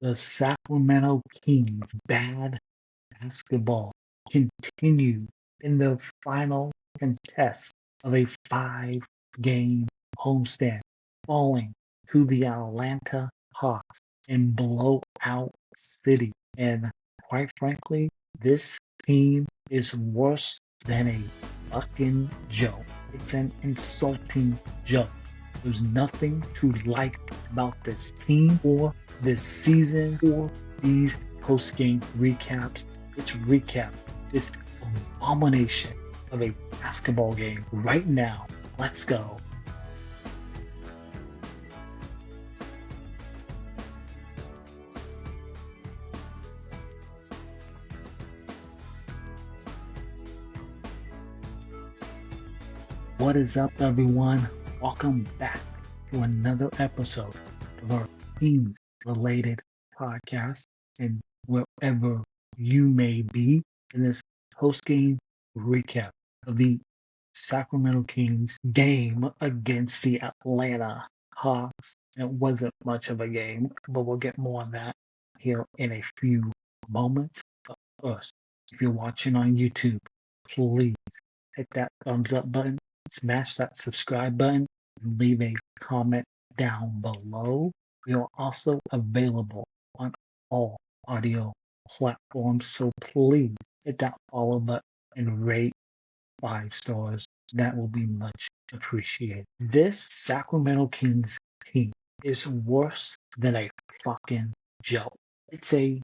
The Sacramento Kings bad basketball continued in the final contest of a 5-game homestand, falling to the Atlanta Hawks in blowout city. And quite frankly, this team is worse than a fucking joke. It's an insulting joke. There's nothing to like about this team or this season or these post-game recaps. Let's recap this abomination of a basketball game right now. Let's go. What is up, everyone? Welcome back to another episode of our Kings-related podcast. And wherever you may be in this post-game recap of the Sacramento Kings game against the Atlanta Hawks. It wasn't much of a game, but we'll get more on that here in a few moments. But first, if you're watching on YouTube, please hit that thumbs up button, smash that subscribe button, and leave a comment down below. We are also available on all audio platforms, so please hit that follow button and rate 5 stars. That will be much appreciated. This Sacramento Kings team is worse than a fucking joke. It's an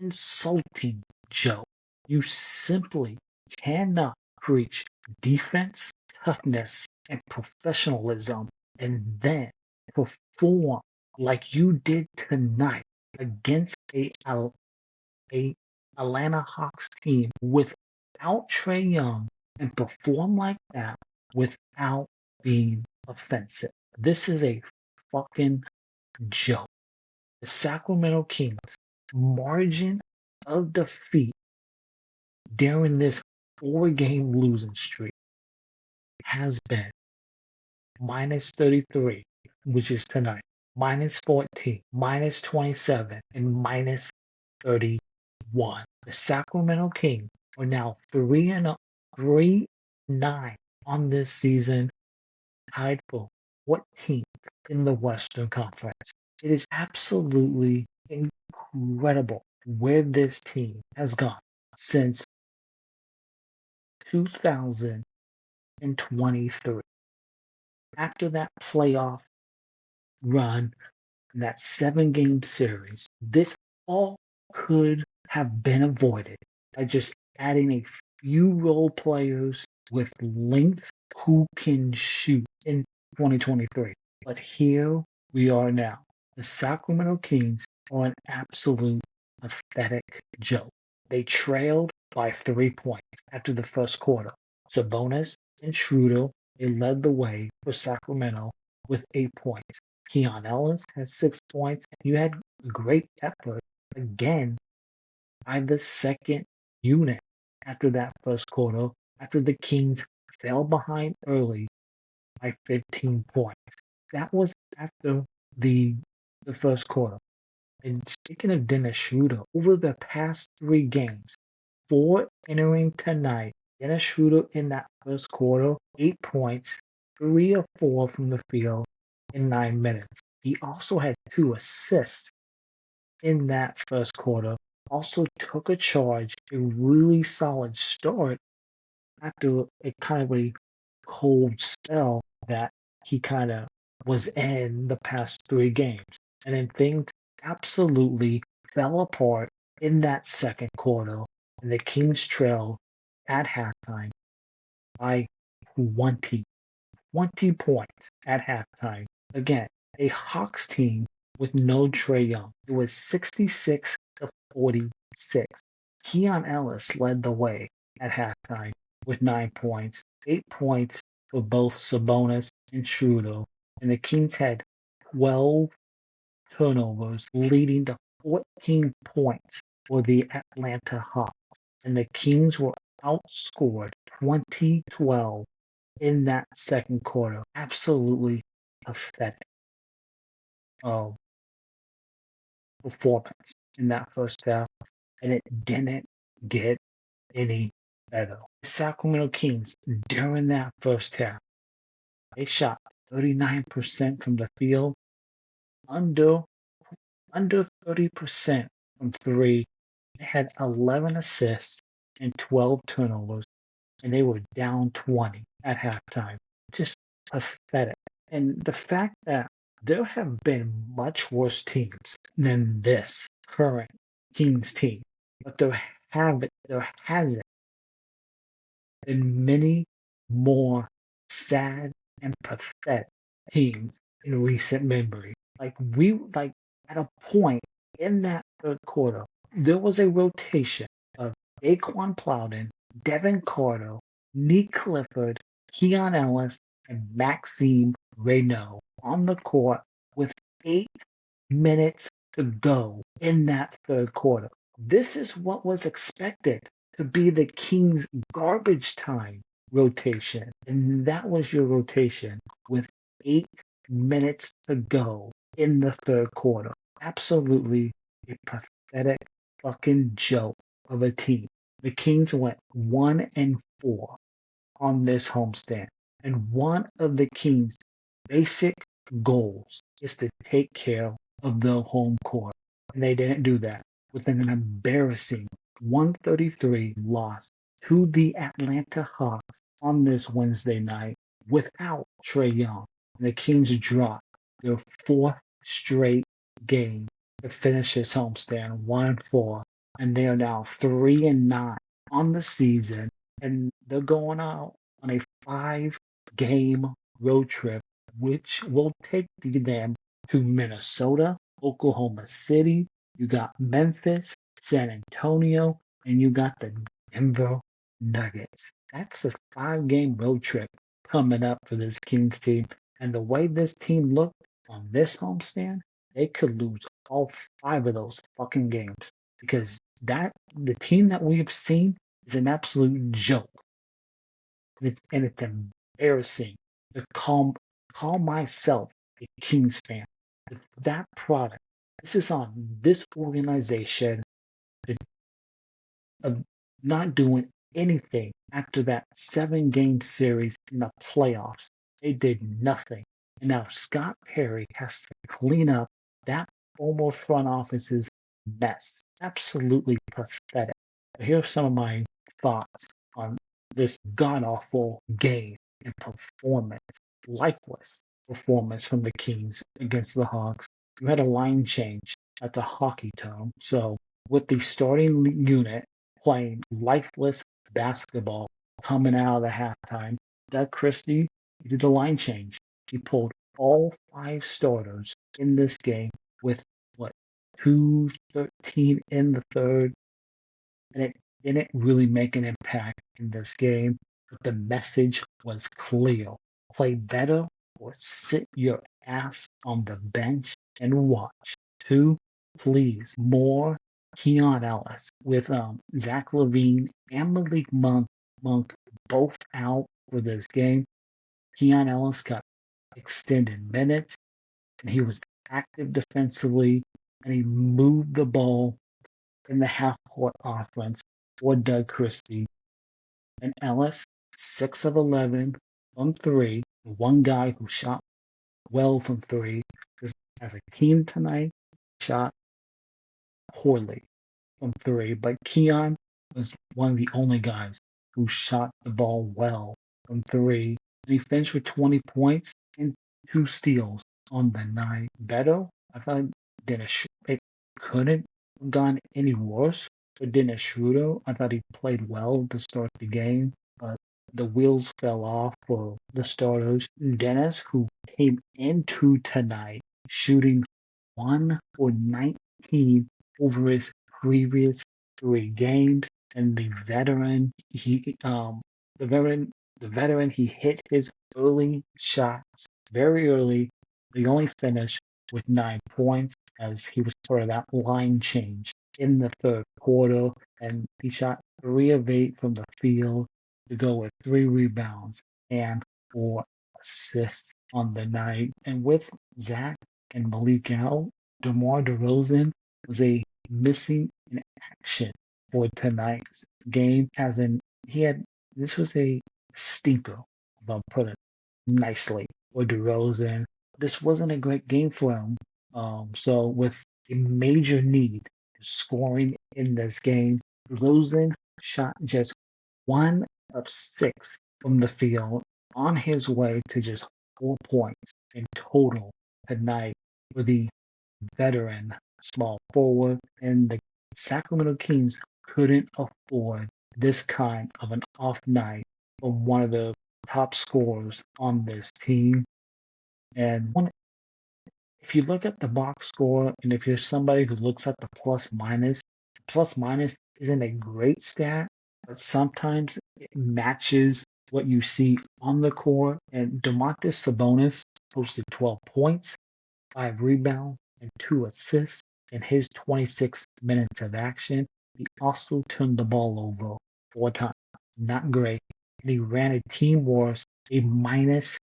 insulting joke. You simply cannot preach defense, toughness, and professionalism and then perform like you did tonight against a Atlanta Hawks team without Trae Young and perform like that without being offensive. This is a fucking joke. The Sacramento Kings margin of defeat during this 4-game losing streak has been minus 33, which is tonight, minus 14, minus 27, and minus 31. The Sacramento Kings are now 3-9 on this season, tied for 14th in the Western Conference. It is absolutely incredible where this team has gone since 2023. After that playoff run, that 7-game series, this all could have been avoided by just adding a few role players with length who can shoot in 2023. But here we are now. The Sacramento Kings are an absolute pathetic joke. They trailed by 3 points after the first quarter. Sabonis and Schroeder, they led the way for Sacramento with 8 points. Keon Ellis had 6 points. You had a great effort again by the second unit after that first quarter, after the Kings fell behind early by 15 points. That was after the first quarter. And speaking of Dennis Schroeder, over the past 3 games, 4 entering tonight, Dennis Schroeder in that first quarter, 8 points, 3 of 4 from the field in 9 minutes. He also had 2 assists in that first quarter. Also took a charge, a really solid start after a kind of a cold spell that he kind of was in the past 3 games. And then things absolutely fell apart in that second quarter, and the Kings trailed at halftime by 20 points at halftime. Again, a Hawks team with no Trae Young. It was 66-46. Keon Ellis led the way at halftime with 9 points, 8 points for both Sabonis and Schroeder, and the Kings had 12 turnovers, leading to 14 points for the Atlanta Hawks. And the Kings were outscored 20-12 in that second quarter. Absolutely pathetic. performance in that first half, and it didn't get any better. The Sacramento Kings, during that first half, they shot 39% from the field, under under 30% from three. They had 11 assists and 12 turnovers, and they were down 20 at halftime. Just pathetic. And the fact that there have been much worse teams than this current Kings team, but there hasn't been many more sad and pathetic teams in recent memory. Like at a point in that third quarter, there was a rotation of Daquan Plowden, Devin Carter, Nick Clifford, Keon Ellis, and Maxime Reynaud on the court with 8 minutes to go in that third quarter. This is what was expected to be the Kings' garbage time rotation. And that was your rotation with 8 minutes to go in the third quarter. Absolutely a pathetic fucking joke of a team. The Kings went 1-4 on this homestand. And one of the Kings' basic goals is to take care of the home court. And they didn't do that with an embarrassing 133 loss to the Atlanta Hawks on this Wednesday night without Trae Young. And the Kings dropped their fourth straight game to finish this homestand 1-4. And they are now 3-9 on the season. And they're going out on a 5-game road trip, which will take them to Minnesota, Oklahoma City. You got Memphis, San Antonio, and you got the Denver Nuggets. That's a 5-game road trip coming up for this Kings team. And the way this team looked on this homestand, they could lose all 5 of those fucking games. Because the team that we have seen is an absolute joke. And it's embarrassing to call myself a Kings fan with that product. This is on this organization of not doing anything after that 7-game series in the playoffs. They did nothing. And now Scott Perry has to clean up that former front office's mess. Absolutely pathetic. But here's some of my thoughts on this god-awful game and performance, lifeless performance from the Kings against the Hawks. You had a line change at the hockey term. So with the starting unit playing lifeless basketball coming out of the halftime, Doug Christie did the line change. He pulled all 5 starters in this game with 2:13 in the third, and it didn't really make an impact in this game. But the message was clear: play better or sit your ass on the bench and watch. 2, please, more Keon Ellis with Zach LaVine and Malik Monk both out for this game. Keon Ellis got extended minutes, and he was active defensively, and he moved the ball in the half-court offense for Doug Christie. And Ellis, 6 of 11 from 3, one guy who shot well from 3. Because as a team tonight, shot poorly from 3. But Keon was one of the only guys who shot the ball well from 3. And he finished with 20 points and 2 steals on the night. Beto, I thought it couldn't have gone any worse for Dennis Schroeder. I thought he played well to start the game, but the wheels fell off for the starters. Dennis, who came into tonight shooting 1 for 19 over his previous 3 games, and the veteran, he hit his early shots very early. He only finished with 9 points as he was part of that line change in the third quarter, and he shot 3 of 8 from the field to go with 3 rebounds and 4 assists on the night. And with Zach and Malik out, DeMar DeRozan was a missing in action for tonight's game. This was a stinker, if I'll put it nicely, for DeRozan. This wasn't a great game for him. So with a major need scoring in this game, DeRozan shot just 1 of 6 from the field on his way to just 4 points in total tonight for the veteran small forward, and the Sacramento Kings couldn't afford this kind of an off night from one of the top scorers on this team. And if you look at the box score, and if you're somebody who looks at the plus minus isn't a great stat, but sometimes it matches what you see on the court. And Domantas Sabonis posted 12 points, 5 rebounds, and 2 assists in his 26 minutes of action. He also turned the ball over 4 times. Not great. And he ran a team worst, a minus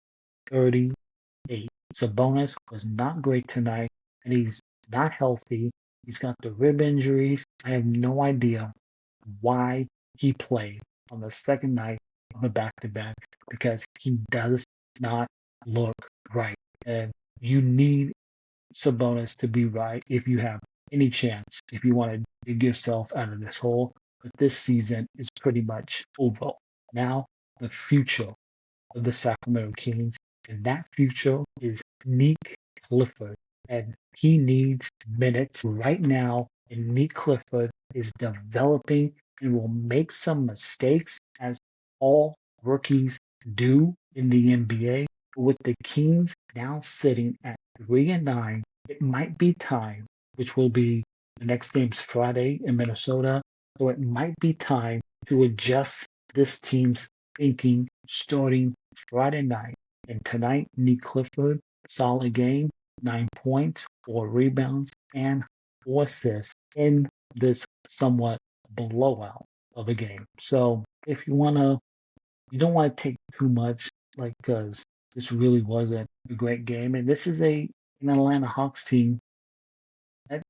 38. Sabonis was not great tonight, and he's not healthy. He's got the rib injuries. I have no idea why he played on the second night of a back-to-back, because he does not look right. And you need Sabonis to be right if you have any chance, if you want to dig yourself out of this hole. But this season is pretty much over. Now, the future of the Sacramento Kings, and that future is Nick Clifford. And he needs minutes right now, and Nick Clifford is developing and will make some mistakes, as all rookies do in the NBA. With the Kings now sitting at 3-9, it might be time, which will be the next game's Friday in Minnesota, so it might be time to adjust this team's thinking starting Friday night. And tonight, Nick Clifford, solid game, 9 points, 4 rebounds, and 4 assists in this somewhat blowout of a game. So if you don't want to take too much, because this really wasn't a great game. And this is an Atlanta Hawks team that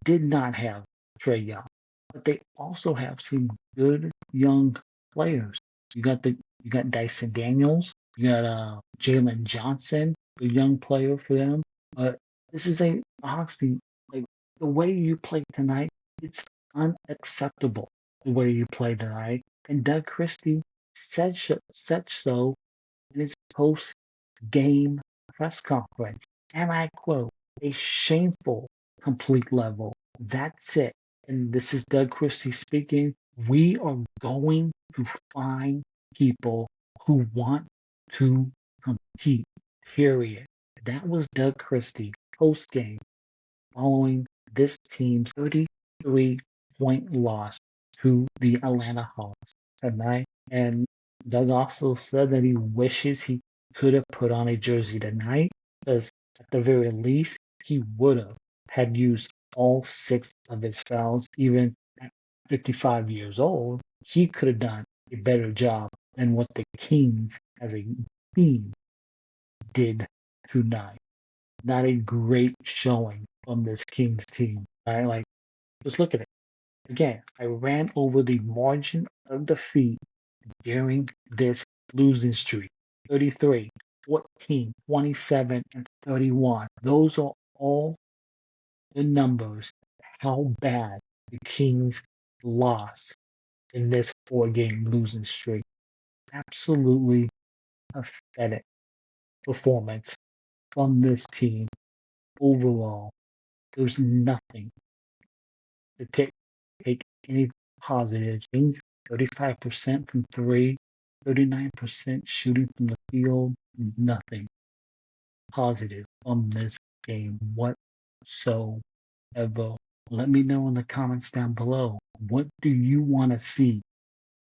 did not have Trae Young, but they also have some good young players. You got Dyson Daniels, you got Jalen Johnson, a young player for them. But this is a Hawks team. Like, the way you play tonight, it's unacceptable. The way you play tonight, and Doug Christie said so in his post-game press conference, and I quote, "A shameful complete level. That's it." And this is Doug Christie speaking. "We are going to find people who want to compete, period." That was Doug Christie post-game following this team's 33-point loss to the Atlanta Hawks tonight. And Doug also said that he wishes he could have put on a jersey tonight, because at the very least, he would have had used all 6 of his fouls. Even at 55 years old, he could have done a better job than what the Kings as a team did tonight. Not a great showing from this Kings team. Right? Just look at it. Again, I ran over the margin of defeat during this losing streak. 33, 14, 27, and 31. Those are all the numbers, how bad the Kings lost in this 4-game losing streak. Absolutely pathetic performance from this team overall. There's nothing to take any positive things. 35% from 3, 39% shooting from the field. Nothing positive on this game whatsoever. Let me know in the comments down below. What do you want to see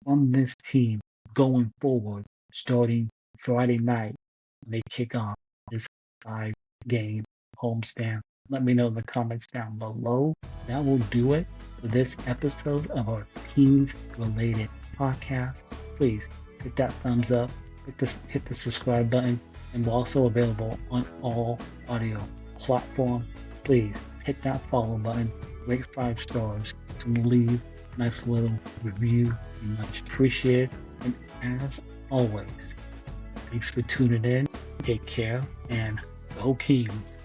from this team going forward, starting Friday night when they kick off this 5-game homestand? Let me know in the comments down below. That will do it for this episode of our Kings-related podcast. Please hit that thumbs up, hit the subscribe button, and we're also available on all audio platforms. Please hit that follow button rate 5 stars, and leave a nice little review. We much appreciate it. And as always, thanks for tuning in. Take care and go Kings.